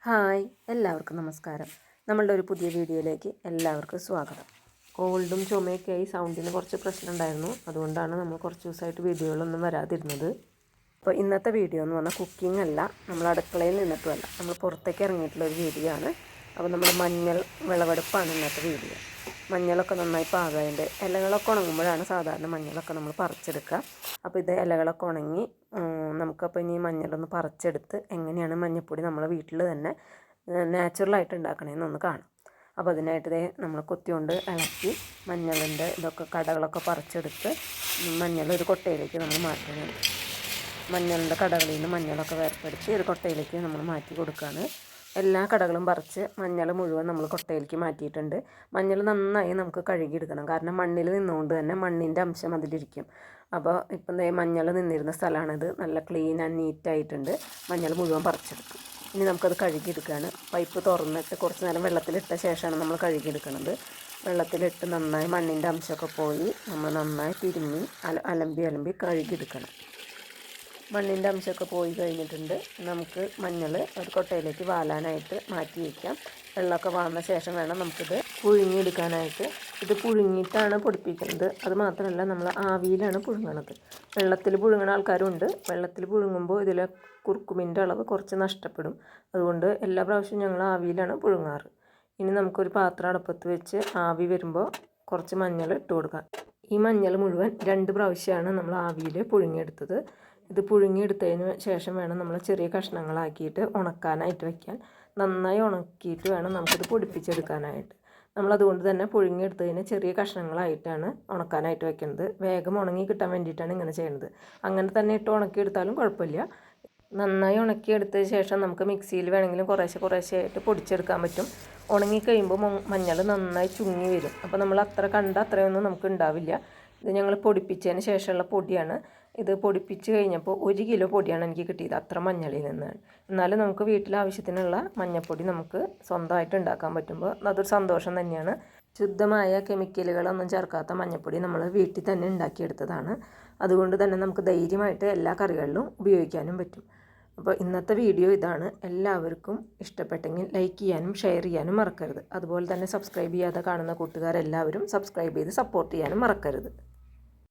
Hi, എല്ലാവർക്കും നമസ്കാരം. നമ്മളുടെ ഒരു പുതിയ വീഡിയോയിലേക്ക് എല്ലാവർക്കും സ്വാഗതം. കോൾഡും ചുമയൊക്കെ ആയി സൗണ്ടിന് കുറച്ച് പ്രശ്നം ഉണ്ടായിരുന്നു. അതുകൊണ്ടാണ് നമ്മൾ കുറച്ച് ദിവസമായിട്ട് വീഡിയോകളൊന്നും വരാതിരുന്നത്. അപ്പോൾ ഇന്നത്തെ വീഡിയോ എന്ന് പറഞ്ഞാൽ കുക്കിംഗ് അല്ല, നമ്മൾ അടുക്കളയിൽ നിന്നിട്ടുമല്ല, നമ്മൾ പുറത്തേക്ക് ഇറങ്ങിയിട്ടുള്ളൊരു വീഡിയോ ആണ്. അപ്പോൾ നമ്മൾ മഞ്ഞൾ വിളവെടുപ്പാണ് ഇന്നത്തെ വീഡിയോ. മഞ്ഞളൊക്കെ നന്നായി പാകതിൻ്റെ ഇലകളൊക്കെ ഉണങ്ങുമ്പോഴാണ് സാധാരണ മഞ്ഞളൊക്കെ നമ്മൾ പറിച്ചെടുക്കുക. അപ്പോൾ ഇത് ഇലകളൊക്കെ ഉണങ്ങി നമുക്കപ്പോൾ ഇനി മഞ്ഞളൊന്ന് പറിച്ചെടുത്ത് എങ്ങനെയാണ് മഞ്ഞൾപ്പൊടി നമ്മളെ വീട്ടിൽ തന്നെ നാച്ചുറലായിട്ട് ഉണ്ടാക്കണമെന്നൊന്ന് കാണാം. അപ്പോൾ അതിനായിട്ട് നമ്മൾ കൊത്തിക്കൊണ്ട് ഇളക്കി മഞ്ഞളിൻ്റെ ഇതൊക്കെ കടകളൊക്കെ പറിച്ചെടുത്ത് മഞ്ഞൾ ഒരു കൊട്ടയിലേക്ക് നമ്മൾ മാറ്റുന്നത്. മഞ്ഞളിൻ്റെ കടകളിൽ നിന്ന് മഞ്ഞളൊക്കെ വേർപ്പെടുത്തി ഒരു കൊട്ടയിലേക്ക് നമ്മൾ മാറ്റി കൊടുക്കുകയാണ്. എല്ലാ കടകളും പറിച്ച് മഞ്ഞൾ മുഴുവൻ നമ്മൾ കൊട്ടയിലേക്ക് മാറ്റിയിട്ടുണ്ട്. മഞ്ഞൾ നന്നായി നമുക്ക് കഴുകിയെടുക്കണം, കാരണം മണ്ണിൽ നിന്നുകൊണ്ട് തന്നെ മണ്ണിൻ്റെ അംശം അതിലിരിക്കും. അപ്പോൾ ഇപ്പം മഞ്ഞൾ നിന്നിരുന്ന സ്ഥലമാണിത്. നല്ല ക്ലീൻ ആൻഡ് നീറ്റായിട്ടുണ്ട്. മഞ്ഞൾ മുഴുവൻ പറിച്ചെടുക്കും. ഇനി നമുക്കത് കഴുകിയെടുക്കുകയാണ്. പൈപ്പ് തുറന്നിട്ട് കുറച്ച് നേരം വെള്ളത്തിലിട്ട ശേഷമാണ് നമ്മൾ കഴുകിയെടുക്കുന്നത്. വെള്ളത്തിലിട്ട് നന്നായി മണ്ണിൻ്റെ അംശമൊക്കെ പോയി നമ്മൾ നന്നായി തിരുമ്മി അലമ്പി കഴുകിയെടുക്കണം. മണ്ണിൻ്റെ അംശമൊക്കെ പോയി കഴിഞ്ഞിട്ടുണ്ട്. നമുക്ക് മഞ്ഞൾ ഒരു കൊട്ടയിലേക്ക് വാലാനായിട്ട് മാറ്റി വയ്ക്കാം. വെള്ളമൊക്കെ വാർന്ന ശേഷം വേണം നമുക്കിത് പുഴുങ്ങിയെടുക്കാനായിട്ട്. ഇത് പുഴുങ്ങിയിട്ടാണ് പൊടിപ്പിക്കുന്നത്. അത് മാത്രമല്ല, നമ്മൾ ആവിയിലാണ് പുഴുങ്ങണത്. വെള്ളത്തിൽ പുഴുങ്ങുന്ന ആൾക്കാരുണ്ട്. വെള്ളത്തിൽ പുഴുങ്ങുമ്പോൾ ഇതിൽ കുർക്കുമിൻ്റെ അളവ് കുറച്ച് നഷ്ടപ്പെടും. അതുകൊണ്ട് എല്ലാ പ്രാവശ്യവും ഞങ്ങൾ ആവിയിലാണ് പുഴുങ്ങാറ്. ഇനി നമുക്കൊരു പാത്രം അടുപ്പത്ത് വെച്ച് ആവി വരുമ്പോൾ കുറച്ച് മഞ്ഞൾ ഇട്ട് കൊടുക്കാം. ഈ മഞ്ഞൾ മുഴുവൻ 2 പ്രാവശ്യമാണ് നമ്മൾ ആവിയിൽ പുഴുങ്ങിയെടുത്തത്. ഇത് പുഴുങ്ങിയെടുത്തതിന് ശേഷം വേണം നമ്മൾ ചെറിയ കഷ്ണങ്ങളാക്കിയിട്ട് ഉണക്കാനായിട്ട് വയ്ക്കാൻ. നന്നായി ഉണക്കിയിട്ട് വേണം നമുക്കിത് പൊടിപ്പിച്ചെടുക്കാനായിട്ട്. നമ്മളതുകൊണ്ട് തന്നെ പുഴുങ്ങിയെടുത്തതിന് ചെറിയ കഷ്ണങ്ങളായിട്ടാണ് ഉണക്കാനായിട്ട് വയ്ക്കുന്നത്. വേഗം ഉണങ്ങി കിട്ടാൻ വേണ്ടിയിട്ടാണ് ഇങ്ങനെ ചെയ്യുന്നത്. അങ്ങനെ തന്നെ ഇട്ട് ഉണക്കിയെടുത്താലും കുഴപ്പമില്ല. നന്നായി ഉണക്കിയെടുത്തതിന് ശേഷം നമുക്ക് മിക്സിയിൽ വേണമെങ്കിലും കുറേശ്ശെ ആയിട്ട് പൊടിച്ചെടുക്കാൻ പറ്റും. ഉണങ്ങിക്കഴിയുമ്പോൾ മഞ്ഞൾ നന്നായി ചുങ്ങി വരും. അപ്പോൾ നമ്മൾ അത്രയൊന്നും നമുക്ക് ഉണ്ടാവില്ല. ഇത് ഞങ്ങൾ പൊടിപ്പിച്ചതിന് ശേഷമുള്ള പൊടിയാണ്. ഇത് പൊടിപ്പിച്ച് കഴിഞ്ഞപ്പോൾ 1 കിലോ പൊടിയാണ് എനിക്ക് കിട്ടിയത്, അത്ര മഞ്ഞളിൽ നിന്നാണ്. എന്നാലും നമുക്ക് വീട്ടിലെ ആവശ്യത്തിനുള്ള മഞ്ഞൾപ്പൊടി നമുക്ക് സ്വന്തമായിട്ട് ഉണ്ടാക്കാൻ പറ്റുമ്പോൾ അതൊരു സന്തോഷം തന്നെയാണ്. ശുദ്ധമായ കെമിക്കലുകളൊന്നും ചേർക്കാത്ത മഞ്ഞൾപ്പൊടി നമ്മൾ വീട്ടിൽ തന്നെ ഉണ്ടാക്കിയെടുത്തതാണ്. അതുകൊണ്ട് തന്നെ നമുക്ക് ധൈര്യമായിട്ട് എല്ലാ കറികളിലും ഉപയോഗിക്കാനും പറ്റും. അപ്പോൾ ഇന്നത്തെ വീഡിയോ ഇതാണ്. എല്ലാവർക്കും ഇഷ്ടപ്പെട്ടെങ്കിൽ ലൈക്ക് ചെയ്യാനും ഷെയർ ചെയ്യാനും മറക്കരുത്. അതുപോലെ തന്നെ സബ്സ്ക്രൈബ് ചെയ്യാതെ കാണുന്ന കൂട്ടുകാരെല്ലാവരും സബ്സ്ക്രൈബ് ചെയ്ത് സപ്പോർട്ട് ചെയ്യാനും മറക്കരുത്.